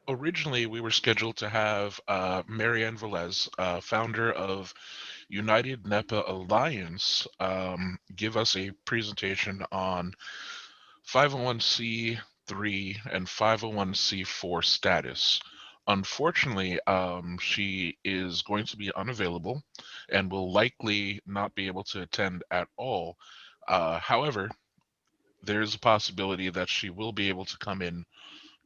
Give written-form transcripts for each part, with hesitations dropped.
Originally, we were scheduled to have Marianne Velez, founder of United NEPA Alliance, give us a presentation on 501c3 and 501c4 status. Unfortunately, she is going to be unavailable and will likely not be able to attend at all. However, there's a possibility that she will be able to come in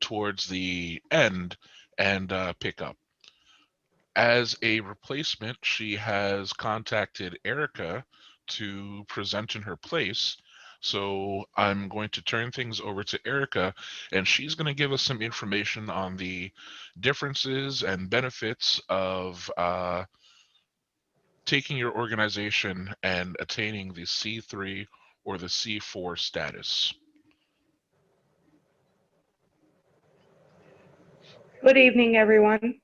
towards the end and pick up. As a replacement, she has contacted Erica to present in her place. So I'm going to turn things over to Erica, and she's going to give us some information on the differences and benefits of taking your organization and attaining the C3 or the C4 status. Good evening, everyone.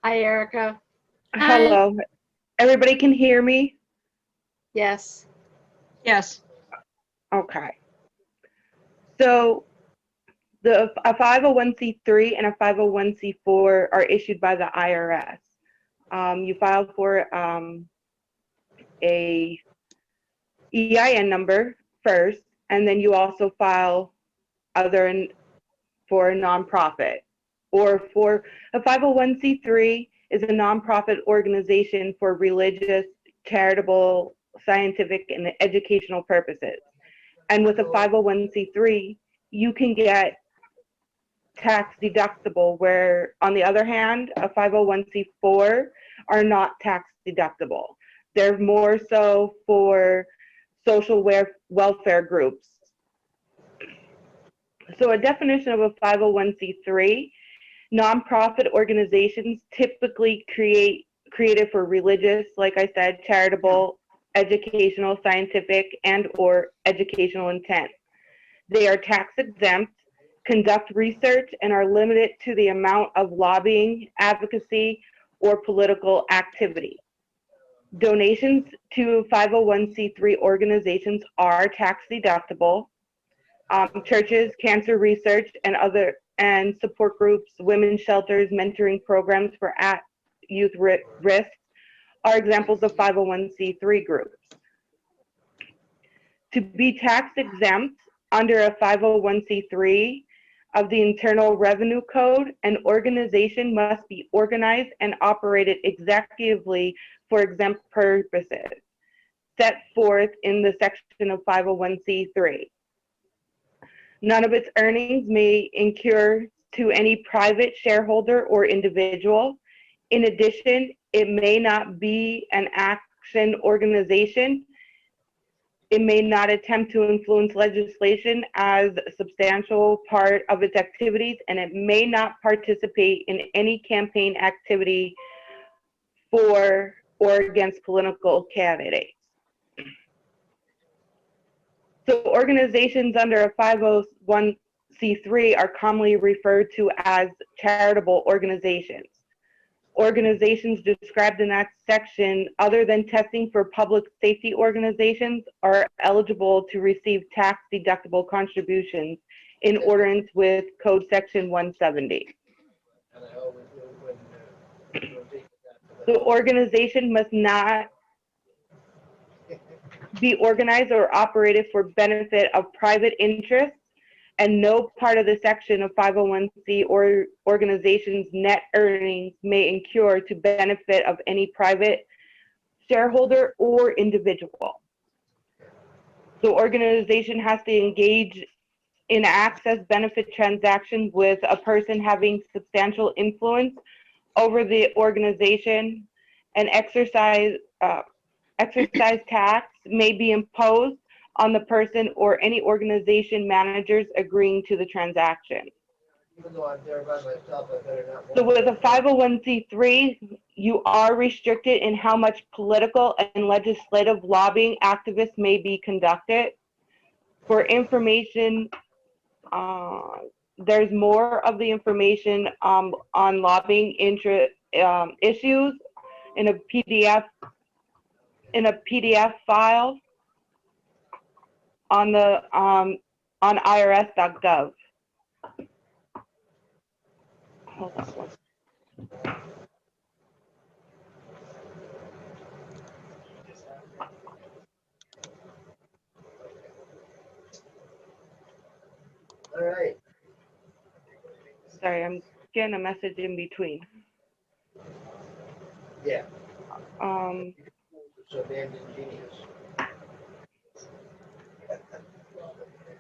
Hi, Erica. Hello. Everybody can hear me? Yes. Yes. Okay. So a 501c3 and a 501c4 are issued by the IRS. You file for a EIN number first, and then you also file for a nonprofit. Or for a 501c3 is a nonprofit organization for religious, charitable, scientific, and educational purposes. And with a 501c3, you can get tax deductible, where on the other hand, a 501c4 are not tax deductible. They're more so for social welfare groups. So a definition of a 501c3: nonprofit organizations typically created for religious, like I said, charitable, educational, scientific, and/or educational intent. They are tax exempt, conduct research, and are limited to the amount of lobbying, advocacy, or political activity. Donations to 501c3 organizations are tax deductible. Churches, cancer research, and support groups, women's shelters, mentoring programs for youth risk are examples of 501c3 groups. To be tax exempt under a 501c3 of the Internal Revenue Code, an organization must be organized and operated executively for exempt purposes set forth in the section of 501c3. None of its earnings may incur to any private shareholder or individual. In addition, it may not be an action organization. It may not attempt to influence legislation as a substantial part of its activities, and it may not participate in any campaign activity for or against political candidates. So organizations under a 501c3 are commonly referred to as charitable organizations. Organizations described in that section, other than testing for public safety organizations, are eligible to receive tax-deductible contributions in accordance with Code Section 170. The organization must not be organized or operated for benefit of private interests, and no part of the section of 501c or organization's net earnings may incur to benefit of any private shareholder or individual. The organization has to engage in access benefit transactions with a person having substantial influence over the organization, and exercise tax may be imposed on the person or any organization managers agreeing to the transaction. So with a 501c3, you are restricted in how much political and legislative lobbying activists may be conducted. For information, there's more of the information on lobbying issues in a PDF file on the on irs.gov. Hold on one. All right. Sorry, I'm getting a message in between. Yeah. So damn ingenious.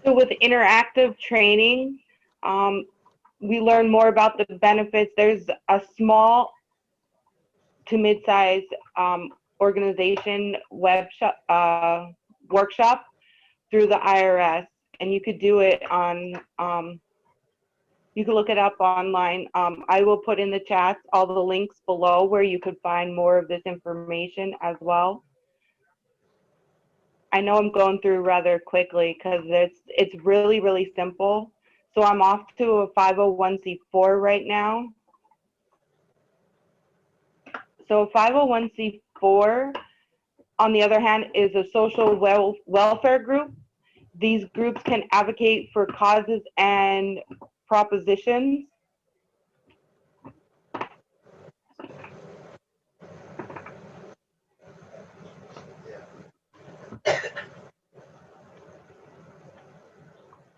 So with interactive training, we learn more about the benefits. There's a small to mid-size organization workshop through the IRS, and you could do it on, you can look it up online. I will put in the chat all the links below where you could find more of this information as well. I know I'm going through rather quickly because it's really, really simple. So I'm off to a 501c4 right now. So 501c4, on the other hand, is a social welfare group. These groups can advocate for causes and propositions.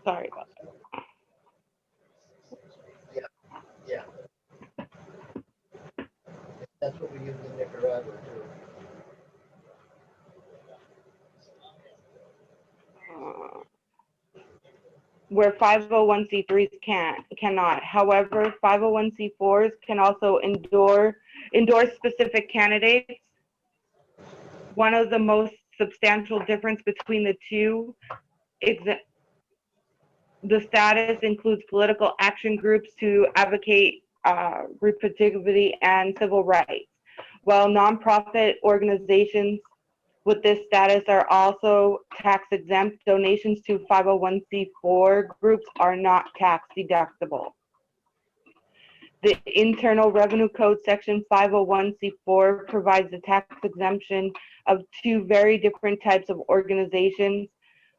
Sorry about that. Yeah. That's what we use in Nicaragua too. Where 501c3s cannot. However, 501c4s can also endorse specific candidates. One of the most substantial difference between the two is that the status includes political action groups to advocate reproducibility and civil rights, while nonprofit organizations with this status are also tax exempt. Donations to 501c4 groups are not tax deductible. The Internal Revenue Code Section 501c4 provides a tax exemption of two very different types of organizations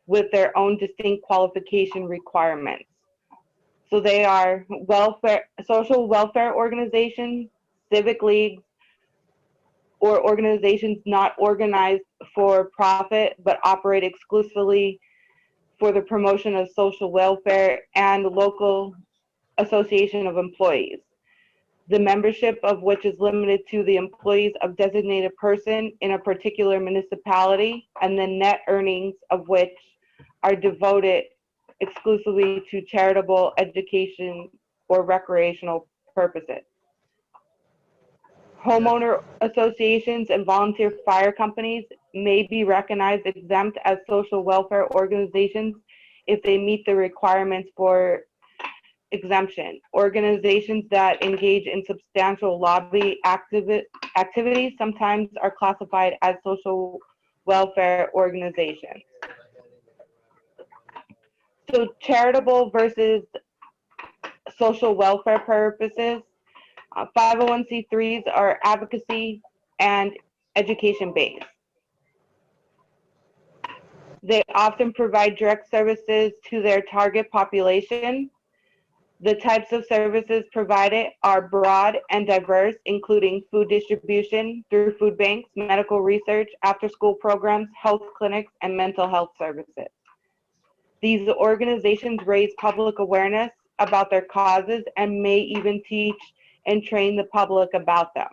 with their own distinct qualification requirements. So they are social welfare organizations, civic leagues, or organizations not organized for profit but operate exclusively for the promotion of social welfare, and local association of employees, the membership of which is limited to the employees of designated person in a particular municipality, and the net earnings of which are devoted exclusively to charitable, education, or recreational purposes. Homeowner associations and volunteer fire companies may be recognized exempt as social welfare organizations if they meet the requirements for exemption. Organizations that engage in substantial lobby activities sometimes are classified as social welfare organizations. So charitable versus social welfare purposes, 501c3s are advocacy and education based. They often provide direct services to their target population. The types of services provided are broad and diverse, including food distribution through food banks, medical research, after-school programs, health clinics, and mental health services. These organizations raise public awareness about their causes and may even teach and train the public about them.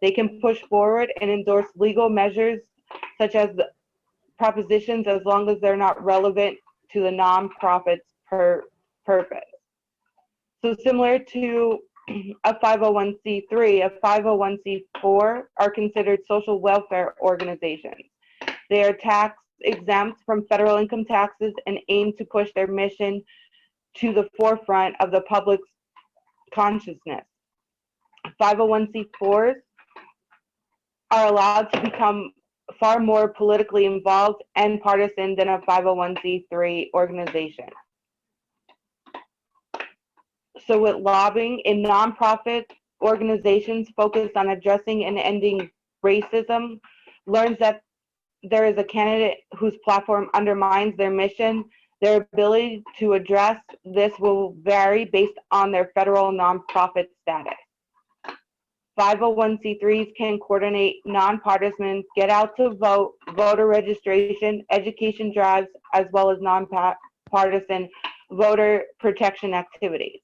They can push forward and endorse legal measures such as the propositions as long as they're not relevant to the nonprofit's purpose. So similar to a 501c3, a 501c4 are considered social welfare organizations. They are tax exempt from federal income taxes and aim to push their mission to the forefront of the public's consciousness. 501c4s are allowed to become far more politically involved and partisan than a 501c3 organization. So with lobbying, in nonprofit organizations focused on addressing and ending racism, learns that there is a candidate whose platform undermines their mission, Their ability to address this will vary based on their federal nonprofit status. 501c3s can coordinate nonpartisan get out to vote, voter registration, education drives, as well as nonpartisan voter protection activities.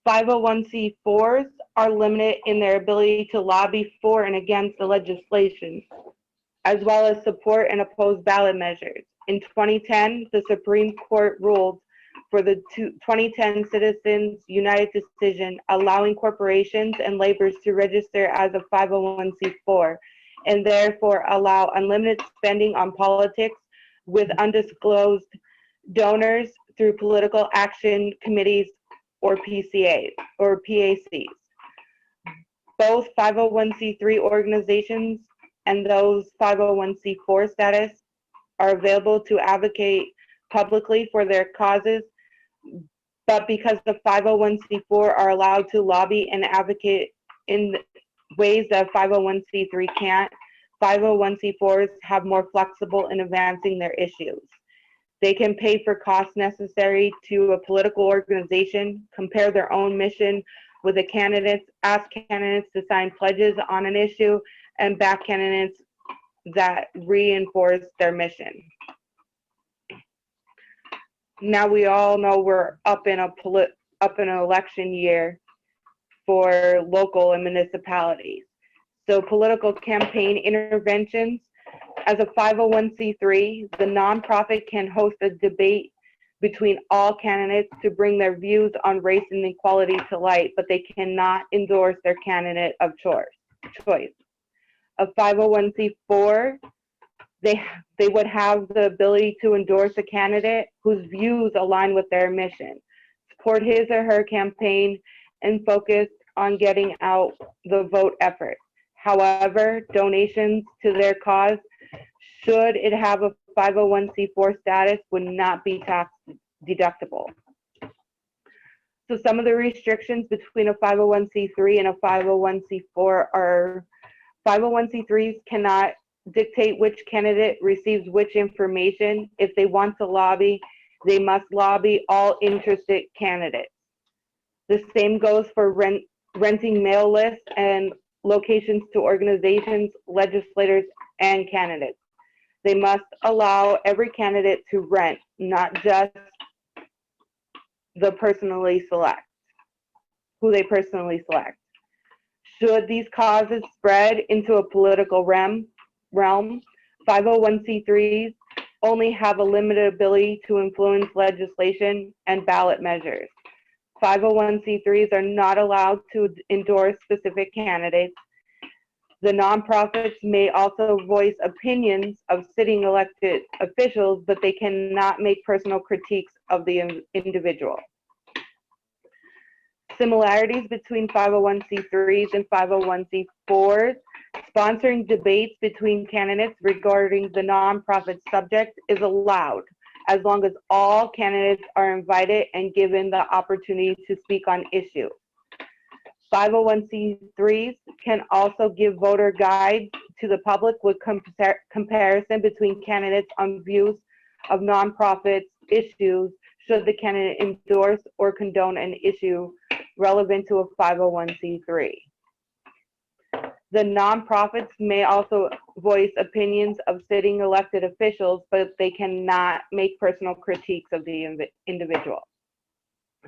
501c4s are limited in their ability to lobby for and against the legislation, as well as support and oppose ballot measures. In 2010, the Supreme Court ruled for the 2010 Citizens United decision allowing corporations and laborers to register as a 501c4 and therefore allow unlimited spending on politics with undisclosed donors through political action committees or PCAs or PACs. Both 501c3 organizations and those 501c4 status are available to advocate publicly for their causes, but because the 501c4 are allowed to lobby and advocate in ways that 501c3 can't, 501c4s have more flexible in advancing their issues. They can pay for costs necessary to a political organization, compare their own mission with the candidates, ask candidates to sign pledges on an issue, and back candidates that reinforce their mission. Now we all know we're up in an election year for local and municipalities. So political campaign interventions. As a 501c3, the nonprofit can host a debate between all candidates to bring their views on race and equality to light, but they cannot endorse their candidate of choice. A 501c4, they would have the ability to endorse a candidate whose views align with their mission, support his or her campaign, and focus on getting out the vote effort. However, donations to their cause, should it have a 501c4 status, would not be tax deductible. So some of the restrictions between a 501c3 and a 501c4 are 501c3s cannot dictate which candidate receives which information. If they want to lobby, they must lobby all interested candidates. The same goes for renting mail lists and locations to organizations, legislators, and candidates. They must allow every candidate to rent, not just who they personally select. Should these causes spread into a political realm, 501c3s only have a limited ability to influence legislation and ballot measures. 501c3s are not allowed to endorse specific candidates. The nonprofits may also voice opinions of sitting elected officials, but they cannot make personal critiques of the individual. Similarities between 501c3s and 501c4s. Sponsoring debates between candidates regarding the nonprofit subject is allowed, as long as all candidates are invited and given the opportunity to speak on issues. 501c3s can also give voter guides to the public with comparison between candidates on views of nonprofits issues should the candidate endorse or condone an issue relevant to a 501c3. The nonprofits may also voice opinions of sitting elected officials, but they cannot make personal critiques of the individual.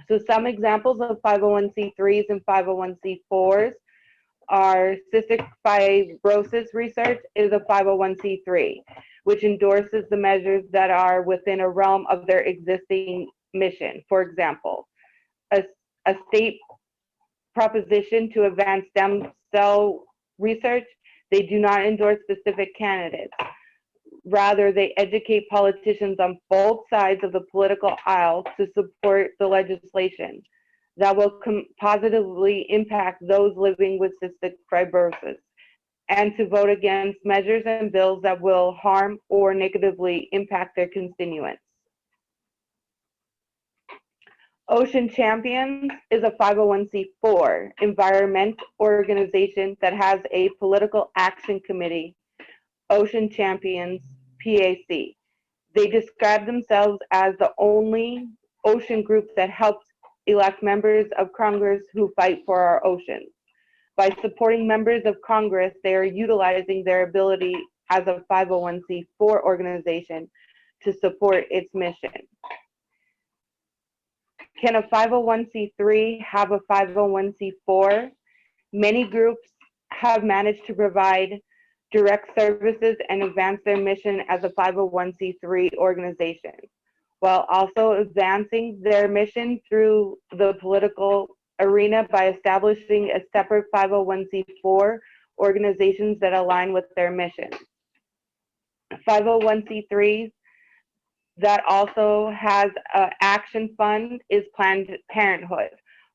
So some examples of 501c3s and 501c4s are cystic fibrosis research is a 501c3, which endorses the measures that are within a realm of their existing mission. For example, a state proposition to advance stem cell research, they do not endorse specific candidates. Rather, they educate politicians on both sides of the political aisle to support the legislation that will positively impact those living with cystic fibrosis and to vote against measures and bills that will harm or negatively impact their constituents. Ocean Champions is a 501c4 environment organization that has a political action committee, Ocean Champions, PAC. They describe themselves as the only ocean group that helps elect members of Congress who fight for our oceans. By supporting members of Congress, they are utilizing their ability as a 501c4 organization to support its mission. Can a 501c3 have a 501c4? Many groups have managed to provide direct services and advance their mission as a 501c3 organization, while also advancing their mission through the political arena by establishing a separate 501c4 organizations that align with their mission. 501c3s that also has an action fund is Planned Parenthood.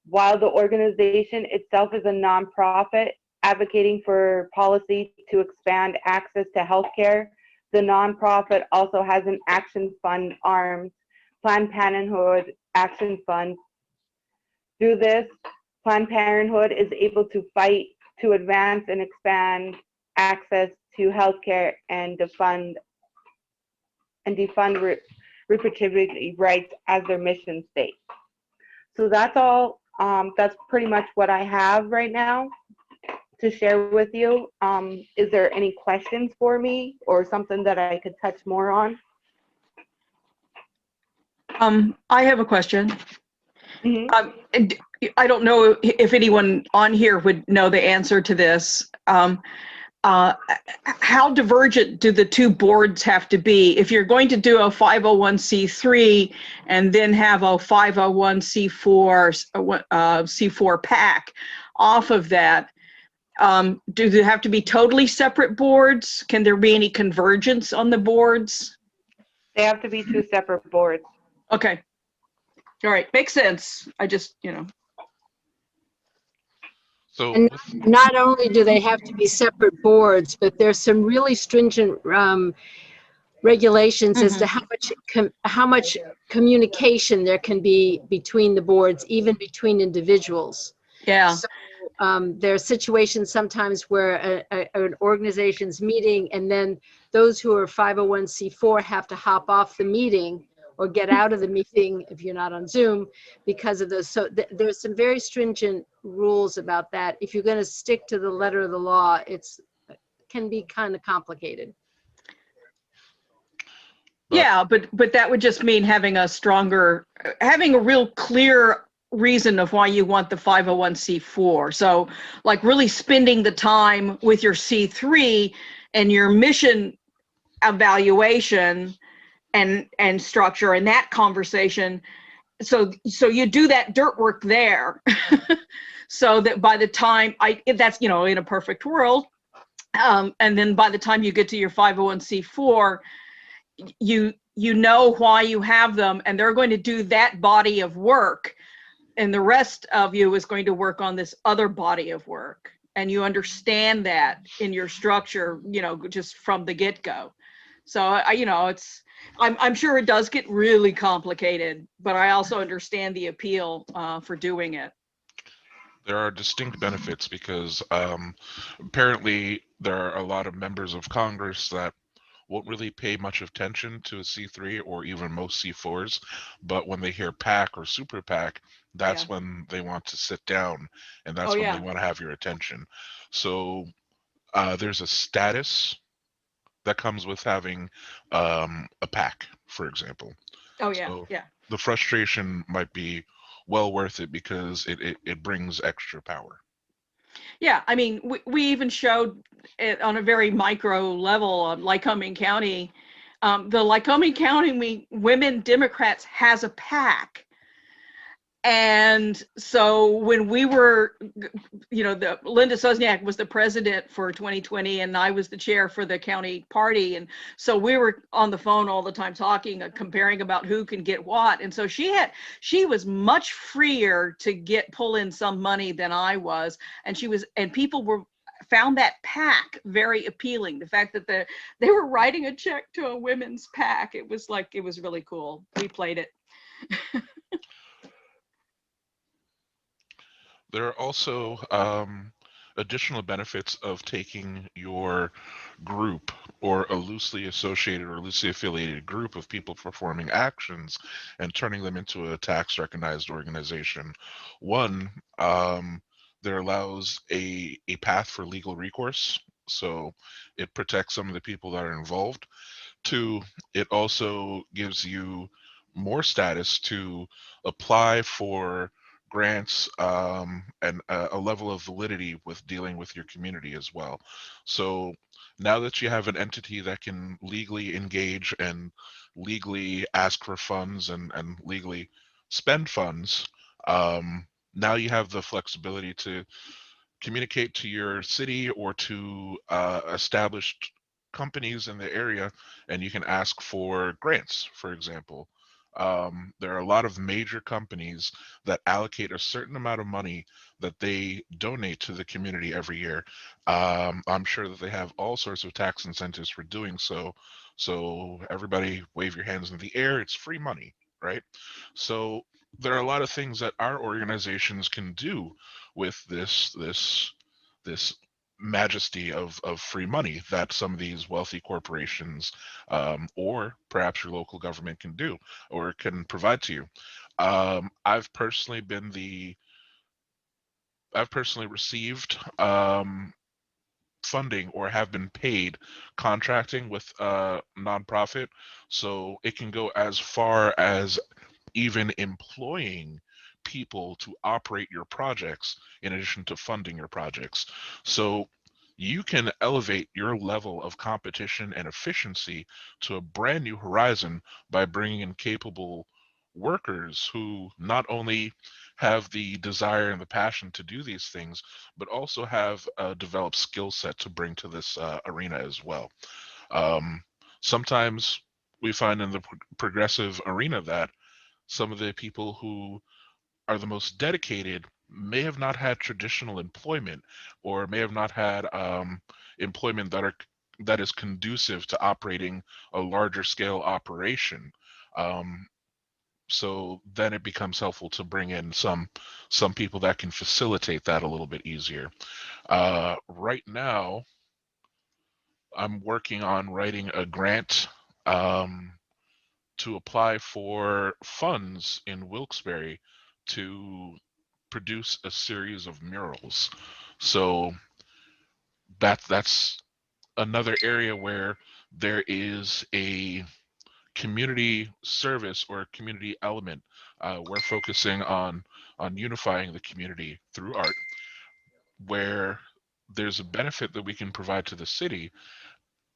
While the organization itself is a nonprofit advocating for policy to expand access to healthcare, the nonprofit also has an action fund arm, Planned Parenthood Action Fund. Through this, Planned Parenthood is able to fight to advance and expand access to healthcare and defund reproductive rights as their mission states. So that's all. That's pretty much what I have right now to share with you. Is there any questions for me or something that I could touch more on? I have a question. Mhm. And I don't know if anyone on here would know the answer to this. How divergent do the two boards have to be? If you're going to do a 501c3 and then have a 501c4 PAC off of that, do they have to be totally separate boards? Can there be any convergence on the boards? They have to be two separate boards. Okay. All right. Makes sense. I just, you know. So And with, not only do they have to be separate boards, but there's some really stringent regulations as to how much communication there can be between the boards, even between individuals. Yeah. So there are situations sometimes where an organization's meeting and then those who are 501c4 have to hop off the meeting or get out of the meeting if you're not on Zoom because of those. So there's some very stringent rules about that. If you're going to stick to the letter of the law, can be kind of complicated. Yeah, but that would just mean having a real clear reason of why you want the 501c4. So like really spending the time with your C3 and your mission evaluation and structure and that conversation. So you do that dirt work there so that by the time that's, you know, in a perfect world. And then by the time you get to your 501c4, you know why you have them and they're going to do that body of work and the rest of you is going to work on this other body of work and you understand that in your structure, you know, just from the get-go. So you know, I'm sure it does get really complicated, but I also understand the appeal for doing it. there are distinct benefits because apparently there are a lot of members of Congress that won't really pay much attention to a C3 or even most C4s, but when they hear PAC or Super PAC, that's when they want to sit down and that's when they want to have your attention. So there's a status that comes with having a PAC, for example. Oh yeah, So yeah. the frustration might be well worth it because it brings extra power. Yeah, I mean, we even showed it on a very micro level of Lycoming County. The Lycoming County Women Democrats has a PAC. And so when we were, you know, Linda Sosniak was the president for 2020 and I was the chair for the county party. And so we were on the phone all the time talking, comparing about who can get what. And so she was much freer to pull in some money than I was. And people found that PAC very appealing. The fact that they were writing a check to a women's PAC, it was really cool. We played it. There are also additional benefits of taking your group or a loosely associated or loosely affiliated group of people performing actions and turning them into a tax recognized organization. One, there allows a path for legal recourse. So it protects some of the people that are involved. Two, it also gives you more status to apply for grants and a level of validity with dealing with your community as well. So now that you have an entity that can legally engage and legally ask for funds and legally spend funds, now you have the flexibility to communicate to your city or to established companies in the area, and you can ask for grants, for example. There are a lot of major companies that allocate a certain amount of money that they donate to the community every year. I'm sure that they have all sorts of tax incentives for doing so. So everybody wave your hands in the air, it's free money, right? So there are a lot of things that our organizations can do with this majesty of free money that some of these wealthy corporations or perhaps your local government can do or can provide to you. I've personally been I've personally received funding or have been paid contracting with a nonprofit, so it can go as far as even employing people to operate your projects in addition to funding your projects. So you can elevate your level of competition and efficiency to a brand new horizon by bringing in capable workers who not only have the desire and the passion to do these things, but also have a developed skill set to bring to this arena as well. Um, Sometimes we find in the progressive arena that some of the people who are the most dedicated may have not had traditional employment or may have not had employment that is conducive to operating a larger scale operation. Um, so then it becomes helpful to bring in some people that can facilitate that a little bit easier. Right now, I'm working on writing a grant um, to apply for funds in Wilkes-Barre to produce a series of murals. So that's another area where there is a community service or a community element. We're focusing on unifying the community through art, where there's a benefit that we can provide to the city,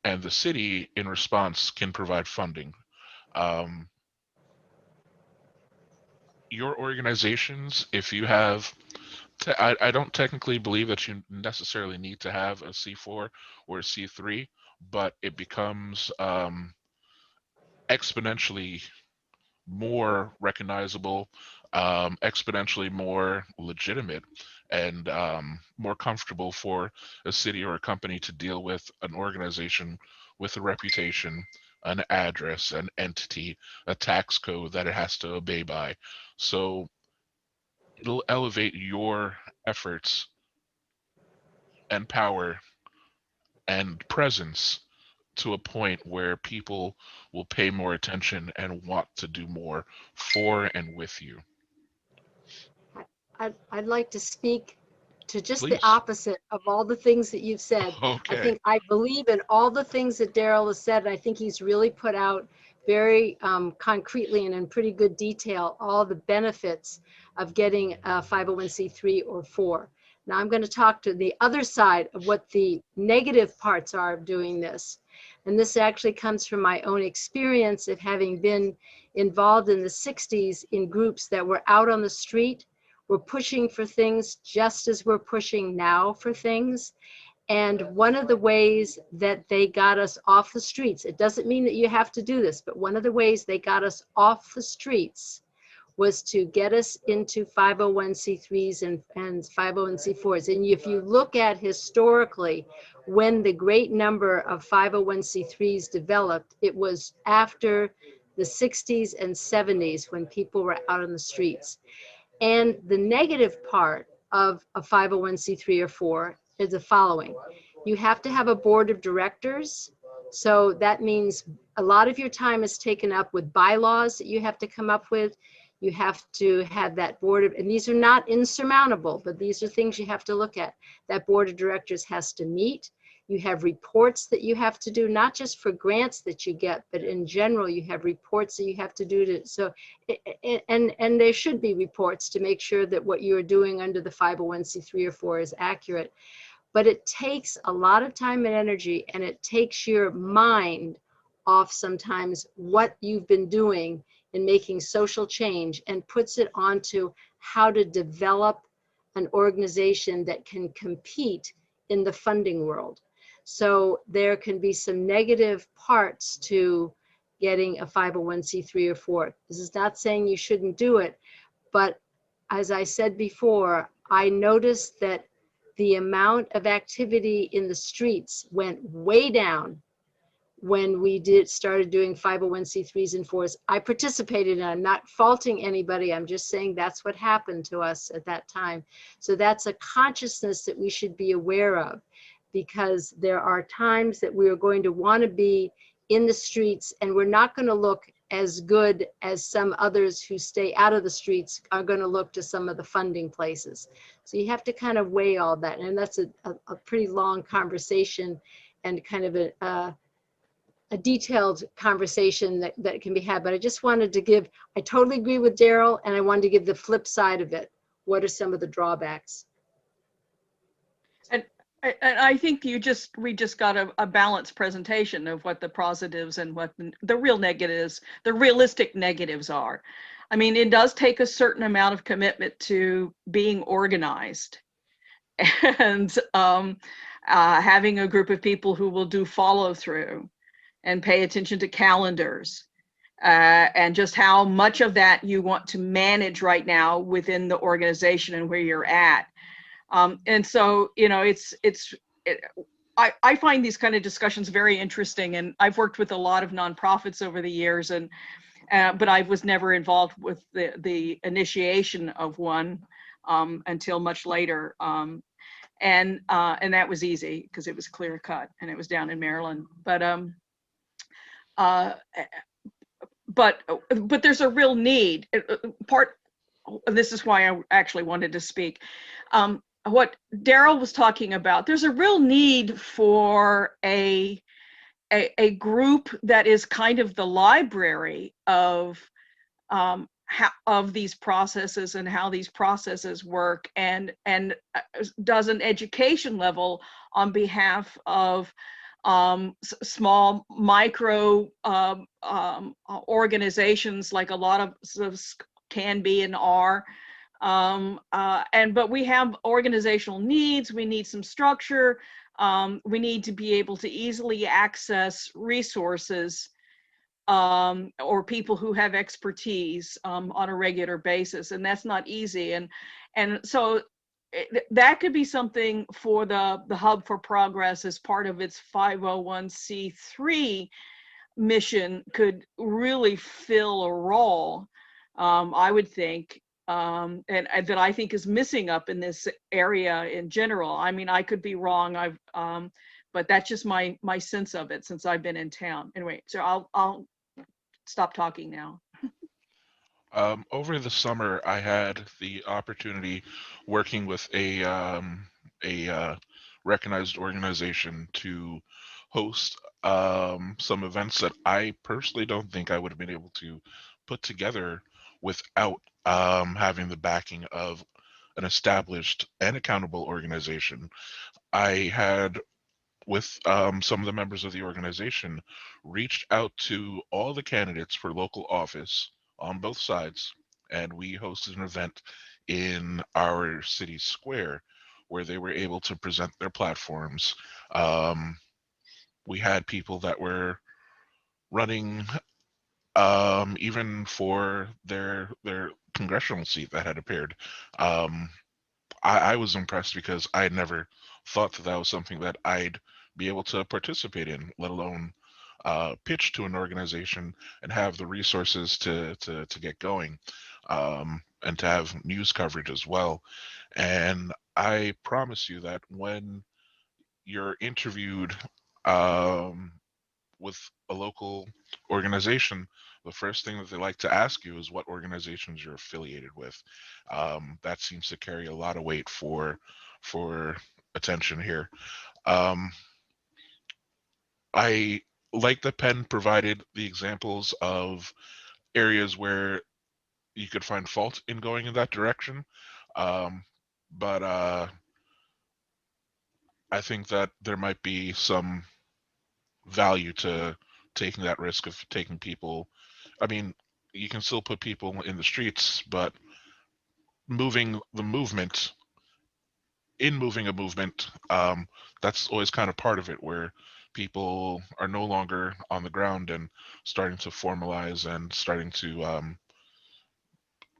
and the city, in response, can provide funding. Um, your organizations, if you have, I don't technically believe that you necessarily need to have a C4 or a C3, but it becomes exponentially more recognizable, exponentially more legitimate, and more comfortable for a city or a company to deal with an organization with a reputation, an address, an entity, a tax code that it has to obey by. So it'll elevate your efforts and power and presence to a point where people will pay more attention and want to do more for and with you. I'd like to speak to just the Please. opposite of all the things that you've said. I Okay. think I believe in all the things that Daryl has said. And I think he's really put out very concretely and in pretty good detail all the benefits of getting a 501c3 or 4. Now I'm going to talk to the other side of what the negative parts are of doing this. And this actually comes from my own experience of having been involved in the 60s in groups that were out on the street. We're pushing for things just as we're pushing now for things. And one of the ways that they got us off the streets, it doesn't mean that you have to do this, but one of the ways they got us off the streets was to get us into 501c3s and 501c4s. And if you look at historically, when the great number of 501c3s developed, it was after the 60s and 70s when people were out on the streets. And the negative part of a 501c3 or 4, is the following. You have to have a board of directors. So that means a lot of your time is taken up with bylaws that you have to come up with. You have to have that board of, and these are not insurmountable, but these are things you have to look at. That board of directors has to meet. You have reports that you have to do, not just for grants that you get, but in general, you have reports that you have to do to, so, and there should be reports to make sure that what you're doing under the 501c3 or 4 is accurate. But it takes a lot of time and energy, and it takes your mind off sometimes what you've been doing in making social change and puts it onto how to develop an organization that can compete in the funding world. So there can be some negative parts to getting a 501c3 or 4. This is not saying you shouldn't do it, but as I said before, I noticed that the amount of activity in the streets went way down when we started doing 501c3s and 4s. I participated, and I'm not faulting anybody. I'm just saying that's what happened to us at that time. So that's a consciousness that we should be aware of, because there are times that we are going to want to be in the streets, and we're not going to look as good as some others who stay out of the streets are going to look to some of the funding places. So you have to kind of weigh all that. And that's a pretty long conversation and kind of a detailed conversation that can be had. But I just wanted to give, I totally agree with Daryl, and I wanted to give the flip side of it. What are some of the drawbacks? And I think we just got a balanced presentation of what the positives and what the real negatives, the realistic negatives are. I mean, it does take a certain amount of commitment to being organized and having a group of people who will do follow through and pay attention to calendars and just how much of that you want to manage right now within the organization and where you're at. And so, you know, I find these kind of discussions very interesting, and I've worked with a lot of nonprofits over the years, and but I was never involved with the initiation of one until much later, and that was easy because it was clear cut and it was down in Maryland. But there's a real need. This is why I actually wanted to speak. What Daryl was talking about, there's a real need for a group that is kind of the library of these processes and how these processes work, and does an education level on behalf of small micro organizations, like a lot of can be and are. But we have organizational needs. We need some structure. We need to be able to easily access resources or people who have expertise on a regular basis, and that's not easy. And so that could be something for the Hub for Progress as part of its 501c3 mission, could really fill a role, I would think. And that I think is missing up in this area in general. I mean, I could be wrong. But that's just my sense of it since I've been in town. Anyway, so I'll stop talking now. Over the summer, I had the opportunity working with a recognized organization to host some events that I personally don't think I would have been able to put together without having the backing of an established and accountable organization. I had, with some of the members of the organization, reached out to all the candidates for local office on both sides, and we hosted an event in our city square where they were able to present their platforms. We had people that were running even for their congressional seat that had appeared. I was impressed because I had never thought that was something that I'd be able to participate in, let alone pitch to an organization and have the resources to get going, and to have news coverage as well. And I promise you that when you're interviewed with a local organization, the first thing that they like to ask you is what organizations you're affiliated with. That seems to carry a lot of weight for attention here. Um, I like that Penn provided the examples of areas where you could find fault in going in that direction. But I think that there might be some value to taking that risk of taking people. I mean, you can still put people in the streets, but moving the movement, in moving a movement, that's always kind of part of it, where people are no longer on the ground and starting to formalize and starting to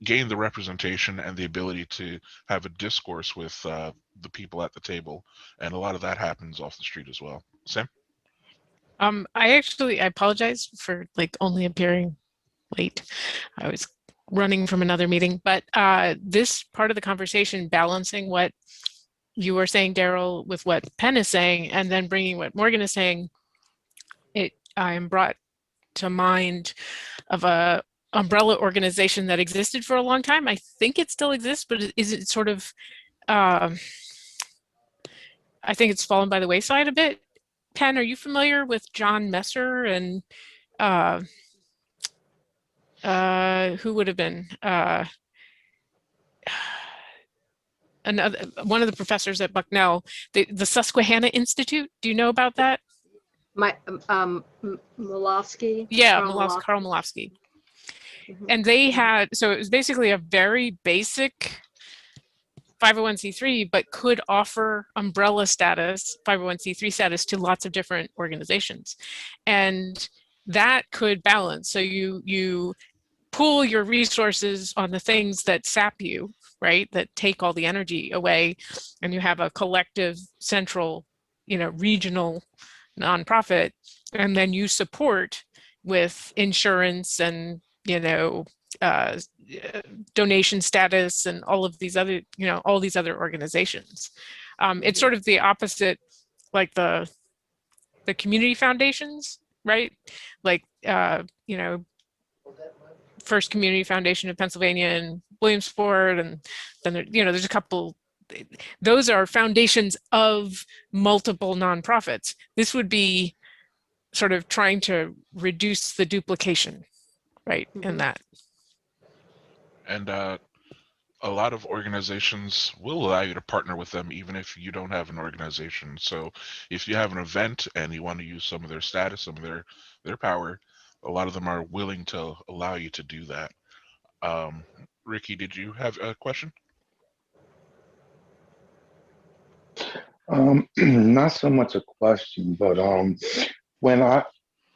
gain the representation and the ability to have a discourse with the people at the table. And a lot of that happens off the street as well. Sam? I apologize for like only appearing late. I was running from another meeting, but this part of the conversation, balancing what you were saying, Daryl, with what Penn is saying, and then bringing what Morgan is saying, I am brought to mind of a umbrella organization that existed for a long time. I think it still exists, but is it sort of, I think it's fallen by the wayside a bit. Penn, are you familiar with John Messer and who would have been another one of the professors at Bucknell, the Susquehanna Institute? Do you know about that? Malofsky? Yeah, Karl Karl Malofsky. Mhm. And they had, so it was basically a very basic 501c3, but could offer umbrella status, 501c3 status, to lots of different organizations. And that could balance. So you pool your resources on the things that sap you, right? That take all the energy away, and you have a collective, central, regional nonprofit, and then you support with insurance and, donation status and all of these other, all these other organizations. It's sort of the opposite, like the community foundations, right? Like, First Community Foundation of Pennsylvania and Williamsport, and then there's a couple. Those are foundations of multiple nonprofits. This would be sort of trying to reduce the duplication, right, in that. And a lot of organizations will allow you to partner with them even if you don't have an organization. So if you have an event and you want to use some of their status, some of their power, a lot of them are willing to allow you to do that. Ricky, did you have a question? Not so much a question, but when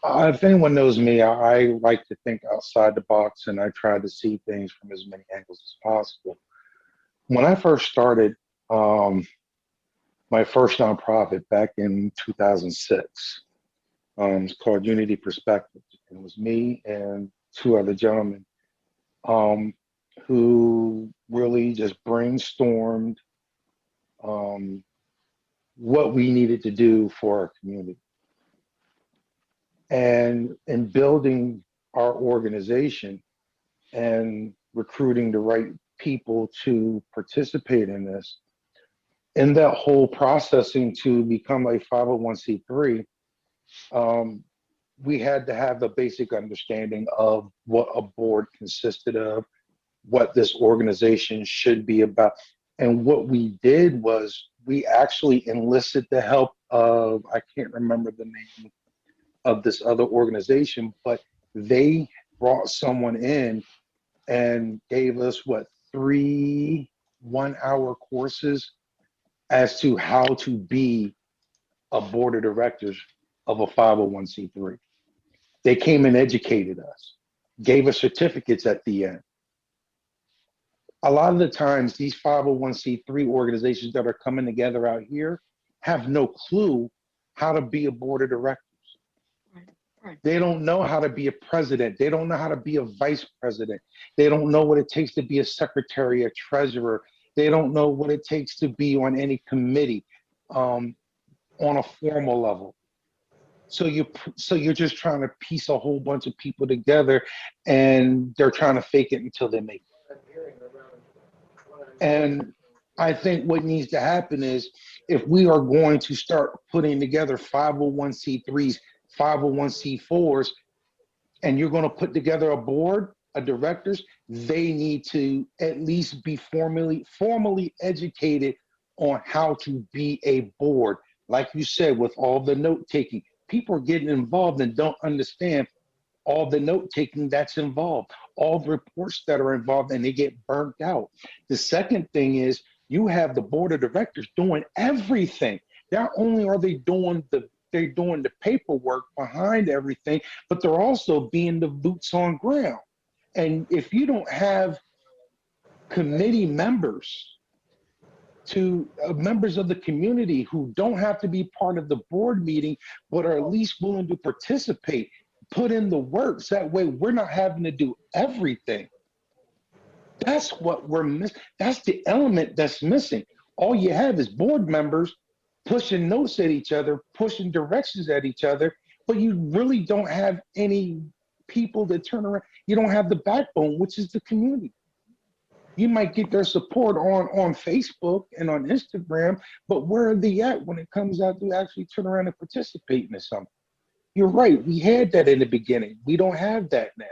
if anyone knows me, I like to think outside the box, and I try to see things from as many angles as possible. When I first started my first nonprofit back in 2006, it's called Unity Perspectives. It was me and two other gentlemen who really just brainstormed what we needed to do for our community. And in building our organization and recruiting the right people to participate in this, in that whole processing to become a 501c3, we had to have a basic understanding of what a board consisted of, what this organization should be about. And what we did was we actually enlisted the help of, I can't remember the name of this other organization, but they brought someone in and gave us 3 one-hour courses as to how to be a board of directors of a 501c3. They came and educated us, gave us certificates at the end. A lot of the times, these 501c3 organizations that are coming together out here have no clue how to be a board of directors. Right. They don't know how to be a president. They don't know how to be a vice president. They don't know what it takes to be a secretary, a treasurer, They don't know what it takes to be on any committee on a formal level. So you're just trying to piece a whole bunch of people together, and they're trying to fake it until they make it. And I think what needs to happen is, if we are going to start putting together 501c3s, 501c4s, and you're going to put together a board of directors, they need to at least be formally educated on how to be a board. Like you said, with all the note taking, people are getting involved and don't understand all the note taking that's involved, all the reports that are involved, and they get burnt out. The second thing is, you have the board of directors doing everything. Not only are they doing the paperwork behind everything, but they're also being the boots on ground. And if you don't have committee members to members of the community who don't have to be part of the board meeting, but are at least willing to participate, put in the work, so that way we're not having to do everything. That's what we're missing. That's the element that's missing. All you have is board members pushing notes at each other, pushing directions at each other, but you really don't have any people that turn around. You don't have the backbone, which is the community. You might get their support on Facebook and on Instagram, but where are they at when it comes out to actually turn around and participate in something? You're right. We had that in the beginning. We don't have that now.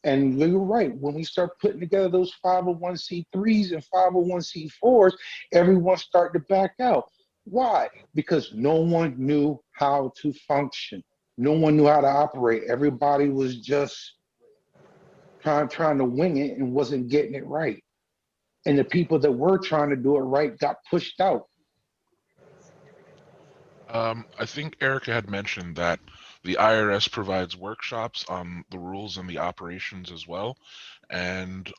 And you're right. When we start putting together those 501c3s and 501c4s, everyone's starting to back out. Why? Because no one knew how to function. No one knew how to operate. Everybody was just trying to wing it and wasn't getting it right. And the people that were trying to do it right got pushed out. I think Erica had mentioned that the IRS provides workshops on the rules and the operations as well. And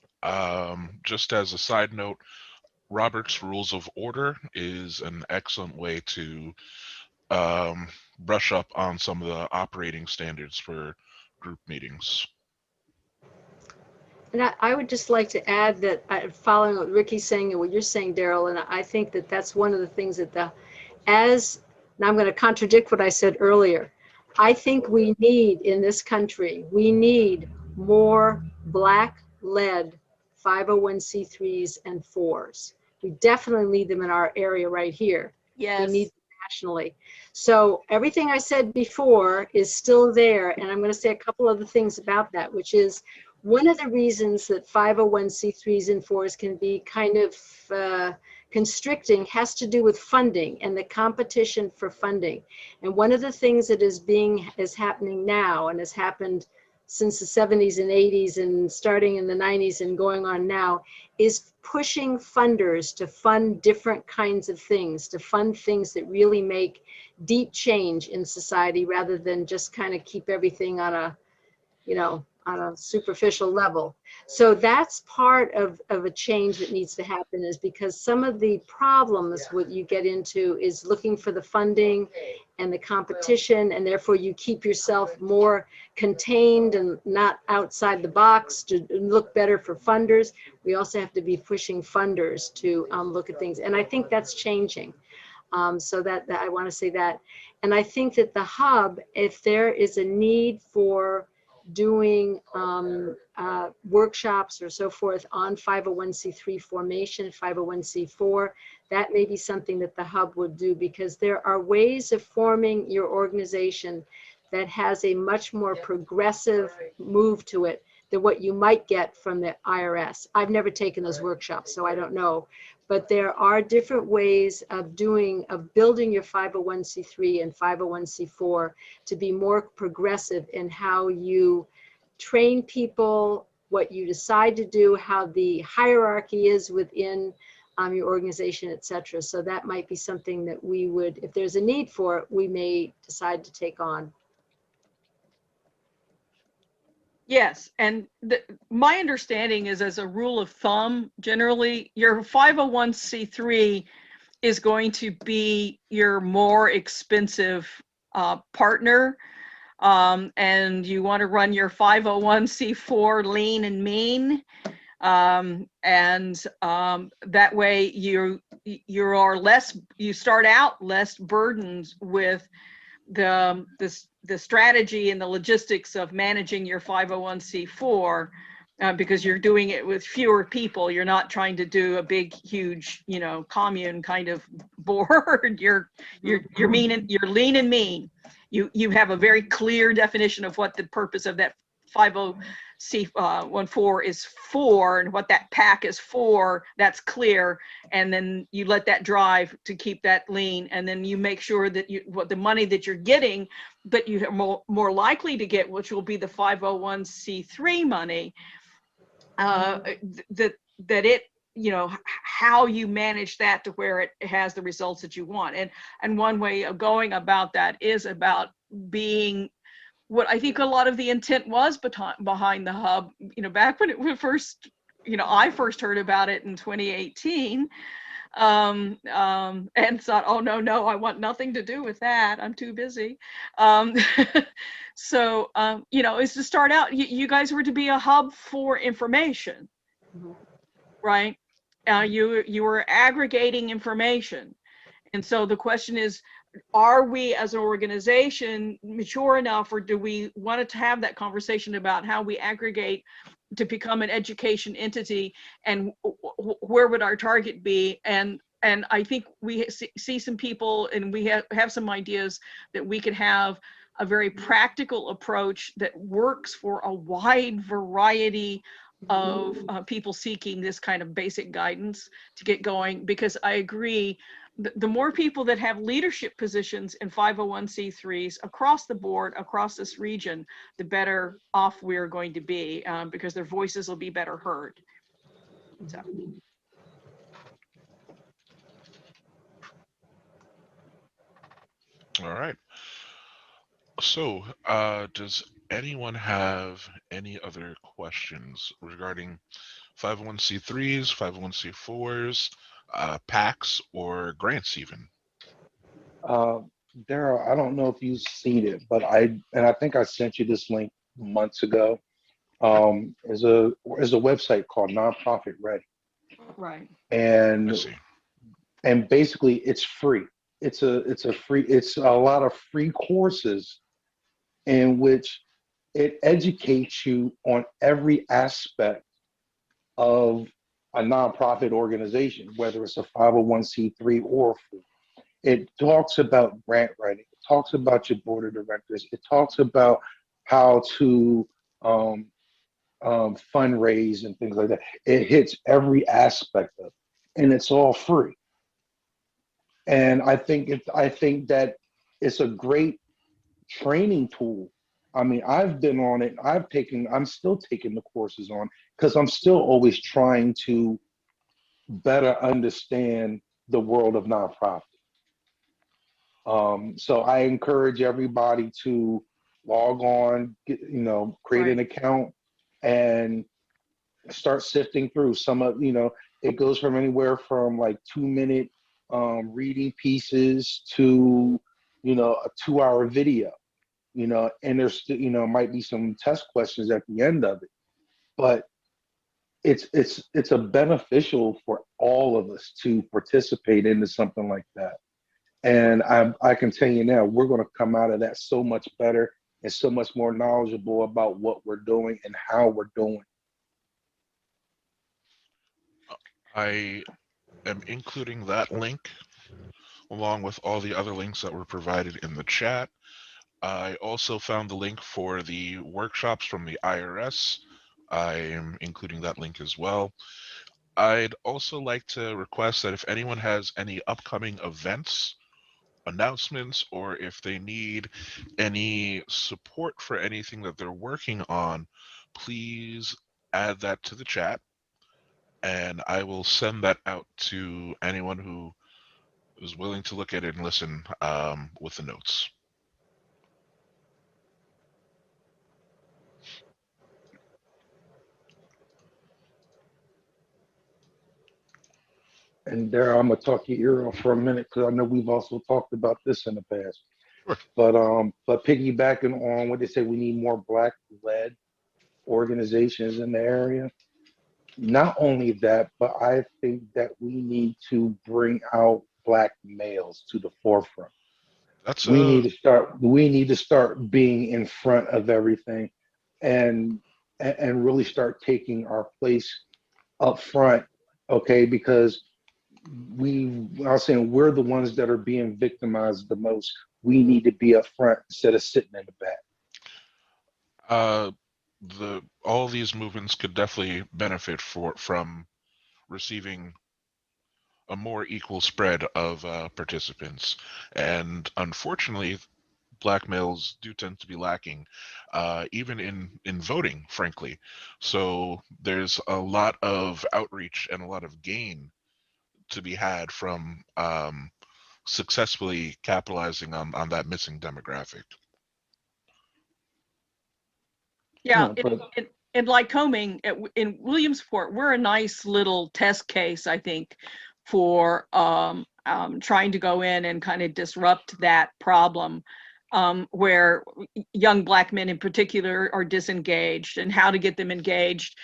just as a side note, Robert's Rules of Order is an excellent way to brush up on some of the operating standards for group meetings. And I would just like to add that, following what Ricky's saying and what you're saying, Daryl, and I think that that's one of the things that now I'm going to contradict what I said earlier. I think we need, in this country, we need more Black-led 501c3s and 4s. We definitely need them in our area right here. Yes. We need them nationally. So everything I said before is still there, and I'm going to say a couple other things about that, which is one of the reasons that 501c3s and 4s can be kind of constricting has to do with funding and the competition for funding. And one of the things that is happening now and has happened since the 70s and 80s and starting in the 90s and going on now is pushing funders to fund different kinds of things, to fund things that really make deep change in society rather than just kind of keep everything on a, on a superficial level. So that's part of a change that needs to happen, is because some of the problems what you get into is looking for the funding and the competition, and therefore you keep yourself more contained and not outside the box to look better for funders. We also have to be pushing funders to look at things, and I think that's changing. So that I want to say that. And I think that the hub, if there is a need for doing workshops or so forth on 501c3 formation, 501c4, that may be something that the hub would do, because there are ways of forming your organization that has a much more progressive move to it than what you might get from the IRS. I've never taken those workshops, so I don't know. But there are different ways of building your 501c3 and 501c4 to be more progressive in how you train people, what you decide to do, how the hierarchy is within your organization, et cetera. So that might be something that we would, if there's a need for it, we may decide to take on. Yes, and my understanding is, as a rule of thumb, generally your 501c3 is going to be your more expensive partner, and you want to run your 501c4 lean and mean. That way you are less, you start out less burdened with the strategy and the logistics of managing your 501c4, because you're doing it with fewer people. You're not trying to do a big, huge, commune kind of board. You're mean and you're lean and mean. You have a very clear definition of what the purpose of that 50C14 is for, and what that pack is for. That's clear, and then you let that drive to keep that lean, and then you make sure that what the money that you're getting, that you are more likely to get, which will be the 501c3 money, that it, how you manage that to where it has the results that you want. And one way of going about that is about being what I think a lot of the intent was behind the hub, back when it first, I first heard about it in 2018, and thought, oh, no, I want nothing to do with that. I'm too busy. So, is to start out, you guys were to be a hub for information, right? You were aggregating information. And so the question is, are we as an organization mature enough, or do we want to have that conversation about how we aggregate to become an education entity, and where would our target be? And I think we see some people, and we have some ideas that we could have a very practical approach that works for a wide variety of people seeking this kind of basic guidance to get going. Because I agree, the more people that have leadership positions in 501c3s across the board, across this region, the better off we're going to be, because their voices will be better heard. So. All right. So, does anyone have any other questions regarding 501c3s, 501c4s, PACs, or grants even? Daryl, I don't know if you've seen it, but I think I sent you this link months ago. There's a website called Nonprofit Ready. Right. And I see. And basically it's free. It's a lot of free courses in which it educates you on every aspect of a nonprofit organization, whether it's a 501c3 or a 4. It talks about grant writing. It talks about your board of directors. It talks about how to fundraise and things like that. It hits every aspect of it, and it's all free. And I think that it's a great training tool. I mean, I've been on it. I'm still taking the courses on, because I'm still always trying to better understand the world of nonprofit. So I encourage everybody to log on, create an account, and start sifting through some of, it goes from anywhere from like 2-minute reading pieces to, a 2-hour video, and there's, might be some test questions at the end of it, but it's a beneficial for all of us to participate into something like that. And I can tell you now, we're going to come out of that so much better and so much more knowledgeable about what we're doing and how we're doing. I am including that link along with all the other links that were provided in the chat. I also found the link for the workshops from the IRS. I am including that link as well. I'd also like to request that if anyone has any upcoming events, announcements, or if they need any support for anything that they're working on, please add that to the chat, and I will send that out to anyone who is willing to look at it and listen with the notes. And Darryl, I'm gonna talk your ear off for a minute, because I know we've also talked about this in the past. Sure. But piggybacking on what they say, we need more Black-led organizations in the area. not only that, but I think that we need to bring out Black males to the forefront. That's We a need to start. We need to start being in front of everything, and and really start taking our place up front. Okay, because I was saying we're the ones that are being victimized the most. We need to be up front instead of sitting in the back. uh, the all these movements could definitely benefit from receiving a more equal spread of participants, and unfortunately, black males do tend to be lacking, even in voting, frankly. So there's a lot of outreach and a lot of gain to be had from successfully capitalizing on that missing demographic. Yeah, No, but in Lycoming, in Williamsport, we're a nice little test case, I think, for trying to go in and kind of disrupt that problem, where young Black men in particular are disengaged, and how to get them engaged,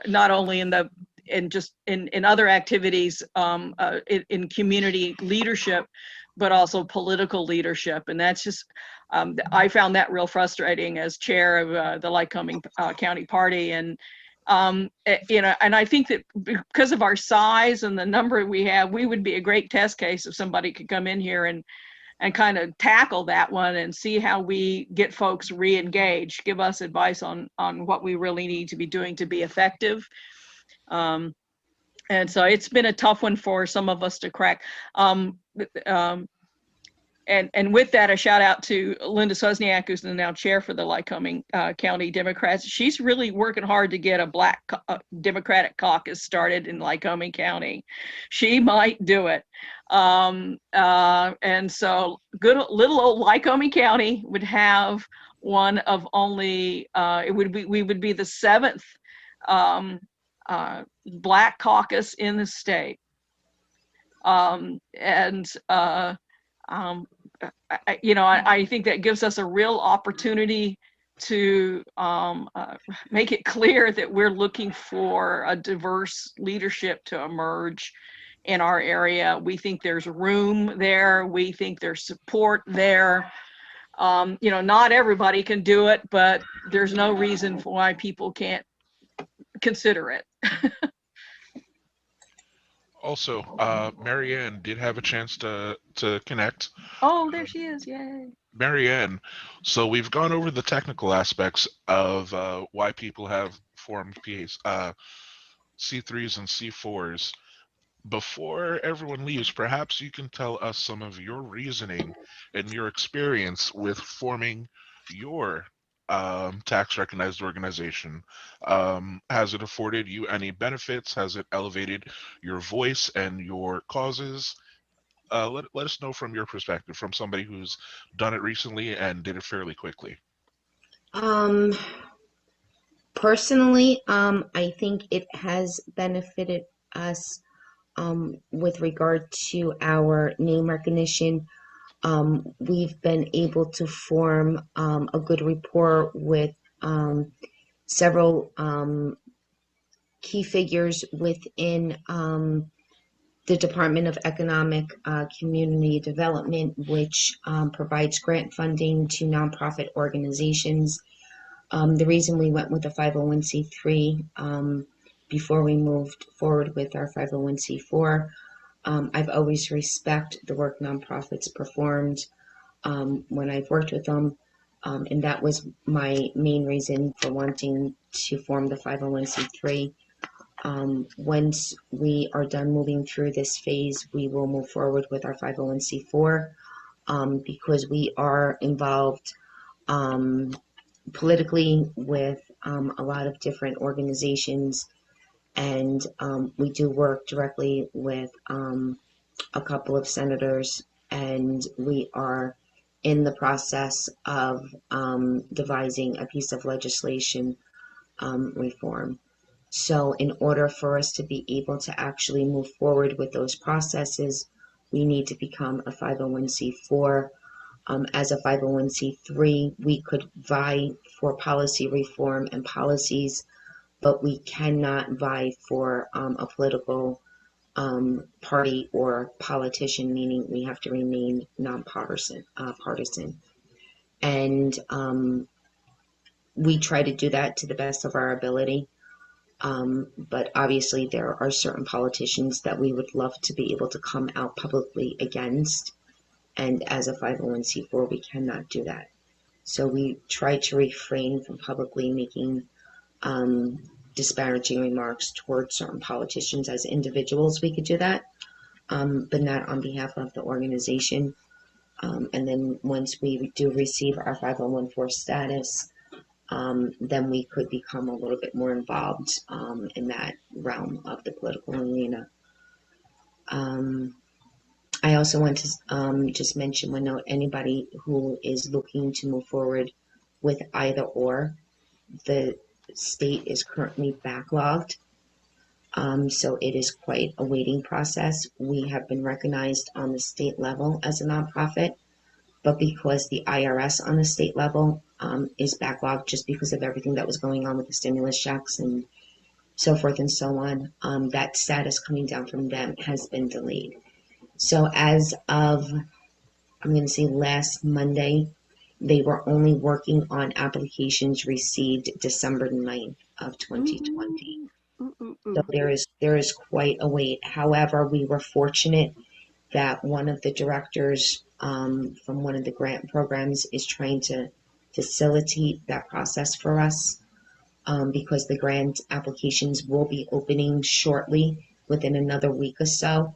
not only in other activities, in community leadership, but also political leadership. And that's just, I found that real frustrating as chair of the Lycoming County Party. And, and I think that because of our size and the number we have, we would be a great test case if somebody could come in here and kind of tackle that one and see how we get folks re-engaged, give us advice on what we really need to be doing to be effective. And so it's been a tough one for some of us to crack. And with that, a shout out to Linda Sosniak, who's now chair for the Lycoming County Democrats. She's really working hard to get a Black Democratic caucus started in Lycoming County. She might do it. And so good little old Lycoming County would have one of only, we would be the 7th Black caucus in the state. I think that gives us a real opportunity to make it clear that we're looking for a diverse leadership to emerge in our area. We think there's room there. We think there's support there. Not everybody can do it, but there's no reason for why people can't consider it. Also, Marianne did have a chance to connect. Oh, there she is. Yay. Marianne, so we've gone over the technical aspects of why people have formed C3s and C4s. Before everyone leaves, perhaps you can tell us some of your reasoning and your experience with forming your tax recognized organization. Has it afforded you any benefits? Has it elevated your voice and your causes? Let us know from your perspective, from somebody who's done it recently and did it fairly quickly. Personally, I think it has benefited us with regard to our name recognition. We've been able to form a good rapport with several key figures within the Department of Economic Community Development, which provides grant funding to nonprofit organizations. The reason we went with the 501c3 before we moved forward with our 501c4, I've always respected the work nonprofits performed when I've worked with them, and that was my main reason for wanting to form the 501c3. Once we are done moving through this phase, we will move forward with our 501c4 because we are involved politically with a lot of different organizations, and we do work directly with a couple of senators, and we are in the process of devising a piece of legislation reform. So in order for us to be able to actually move forward with those processes, we need to become a 501c4. As a 501c3, we could vie for policy reform and policies but we cannot vie for a political party or politician, meaning we have to remain nonpartisan. Partisan. And we try to do that to the best of our ability. But obviously, there are certain politicians that we would love to be able to come out publicly against. And as a 501c4, we cannot do that. So we try to refrain from publicly making disparaging remarks towards certain politicians. As individuals, we could do that, but not on behalf of the organization. And then once we do receive our 501(c)(4) status, then we could become a little bit more involved in that realm of the political arena. I also want to just mention one note, anybody who is looking to move forward with either or, the state is currently backlogged. So it is quite a waiting process. We have been recognized on the state level as a nonprofit, but because the IRS on the state level is backlogged just because of everything that was going on with the stimulus checks and so forth and so on, that status coming down from them has been delayed. So as of, I'm going to say last Monday, they were only working on applications received December 9th of 2020. So there is quite a wait. However, we were fortunate that one of the directors from one of the grant programs is trying to facilitate that process for us because the grant applications will be opening shortly within another week or so.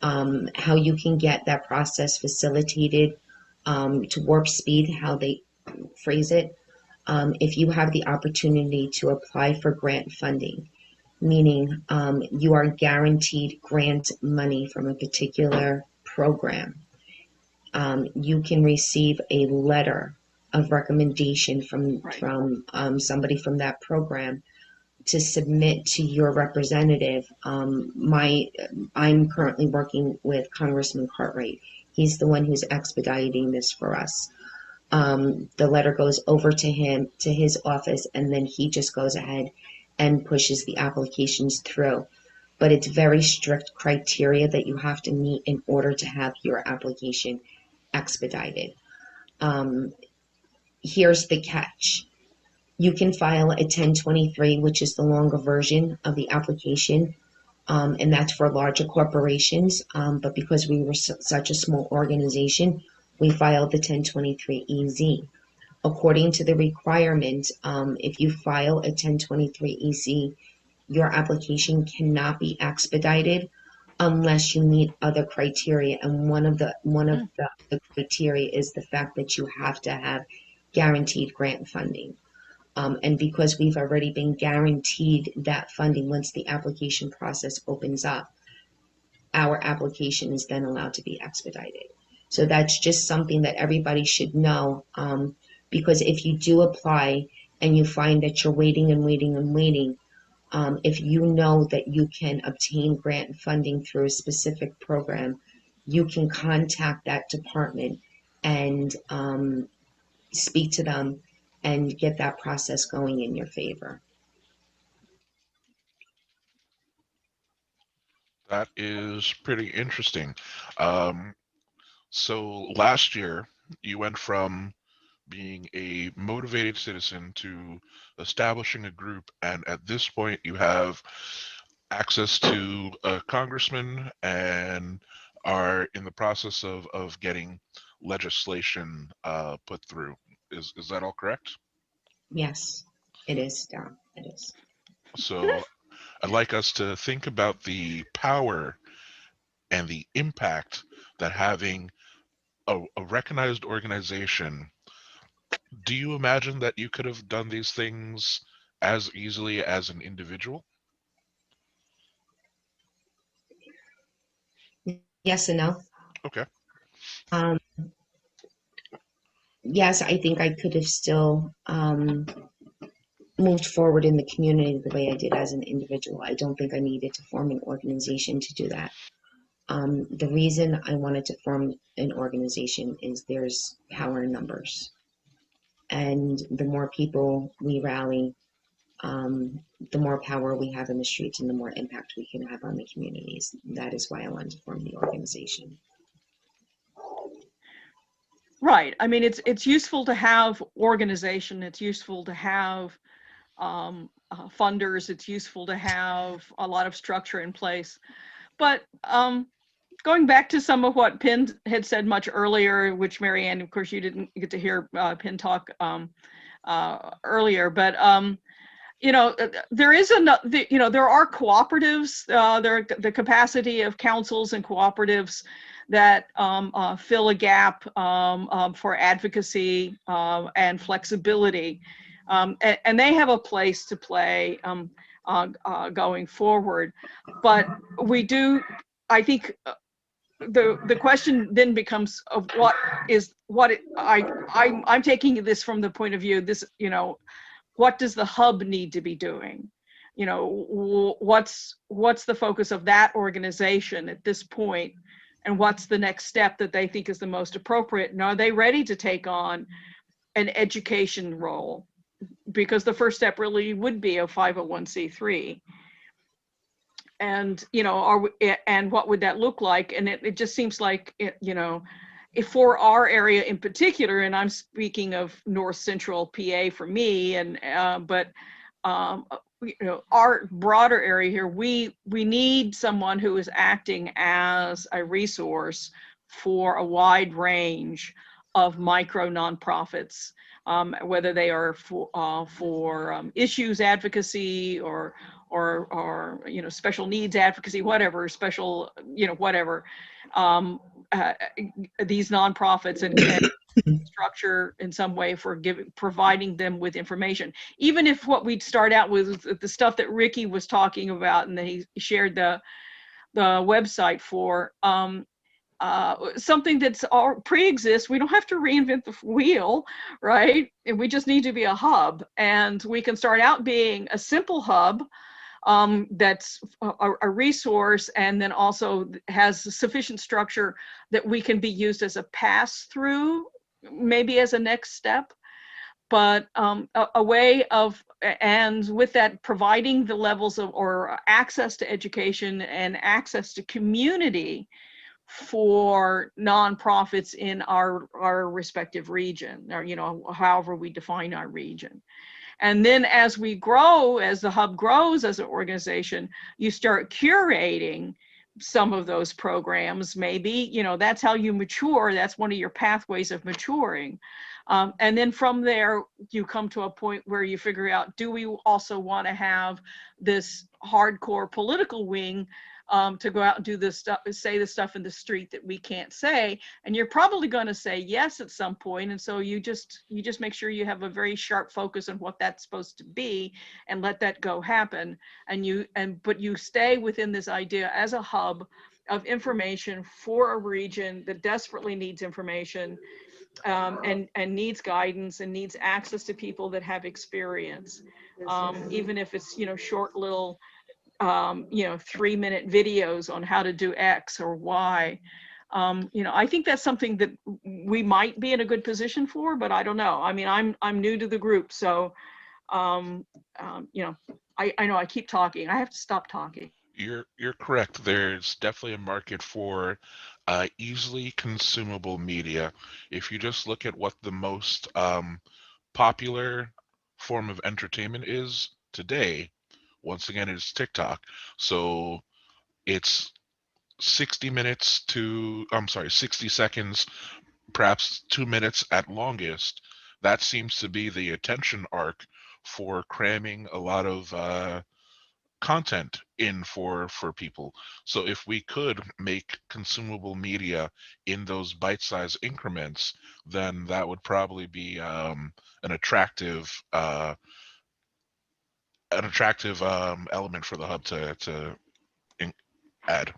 How you can get that process facilitated to warp speed, how they phrase it, if you have the opportunity to apply for grant funding, meaning you are guaranteed grant money from a particular program, you can receive a letter of recommendation from somebody from that program to submit to your representative. I'm currently working with Congressman Cartwright. He's the one who's expediting this for us. The letter goes over to him, to his office, and then he just goes ahead and pushes the applications through. But it's very strict criteria that you have to meet in order to have your application expedited. Here's the catch. You can file a 1023, which is the longer version of the application, and that's for larger corporations. But because we were such a small organization, we filed the 1023-EZ. According to the requirement, if you file a 1023-EZ, your application cannot be expedited unless you meet other criteria. And one of the criteria is the fact that you have to have guaranteed grant funding. And because we've already been guaranteed that funding, once the application process opens up, our application is then allowed to be expedited. So that's just something that everybody should know, because if you do apply and you find that you're waiting and waiting and waiting, if you know that you can obtain grant funding through a specific program, you can contact that department and speak to them and get that process going in your favor. That is pretty interesting. So last year, you went from being a motivated citizen to establishing a group, and at this point, you have access to a congressman and are in the process of getting legislation put through. Is that all correct? Yes, it is, Don. It is. So I'd like us to think about the power and the impact that having a recognized organization. Do you imagine that you could have done these things as easily as an individual? Yes and no. Okay. Um, yes, I think I could have still moved forward in the community the way I did as an individual. I don't think I needed to form an organization to do that. The reason I wanted to form an organization is there's power in numbers. And the more people we rally, the more power we have in the streets and the more impact we can have on the communities. That is why I wanted to form the organization. Right. I mean, it's useful to have organization. It's useful to have funders. It's useful to have a lot of structure in place. But going back to some of what Penn had said much earlier, which Marianne, of course, you didn't get to hear Penn talk earlier, but there is there are cooperatives. The capacity of councils and cooperatives that fill a gap for advocacy and flexibility, and they have a place to play going forward. But we do, I think. The question then becomes of I'm taking this from the point of view, what does the hub need to be doing? What's the focus of that organization at this point, and what's the next step that they think is the most appropriate? And are they ready to take on an education role? Because the first step really would be a 501c3. And and what would that look like? And it just seems like if for our area in particular, and I'm speaking of North Central PA for me, and but our broader area here, we need someone who is acting as a resource for a wide range of micro nonprofits, whether they are for issues advocacy or special needs advocacy, whatever, special, whatever, these nonprofits and structure in some way for providing them with information. Even if what we'd start out with the stuff that Ricky was talking about, and that he shared the website for, something that's all pre-exists. We don't have to reinvent the wheel, right? And we just need to be a hub, and we can start out being a simple hub that's a resource, and then also has sufficient structure that we can be used as a pass-through, maybe as a next step, but a way of, and with that, providing the levels of, or access to education and access to community for nonprofits in our respective region, or however we define our region. And then as we grow, as the hub grows as an organization, you start curating some of those programs. Maybe, that's how you mature. That's one of your pathways of maturing. And then from there, you come to a point where you figure out, do we also want to have this hardcore political wing to go out and do this stuff, say the stuff in the street that we can't say? And you're probably going to say yes at some point. And so you just make sure you have a very sharp focus on what that's supposed to be, and let that go happen. But you stay within this idea as a hub of information for a region that desperately needs information, and needs guidance, and needs access to people that have experience, even if it's short little 3-minute videos on how to do X or Y. I think that's something that we might be in a good position for, but I don't know. I mean, I'm new to the group, so I know I keep talking. I have to stop talking. You're correct. There's definitely a market for easily consumable media. If you just look at what the most popular form of entertainment is today, once again, it's TikTok. So it's 60 seconds, perhaps 2 minutes at longest. That seems to be the attention arc for cramming a lot of content in for people. So if we could make consumable media in those bite-sized increments, then that would probably be an attractive element for the hub to add.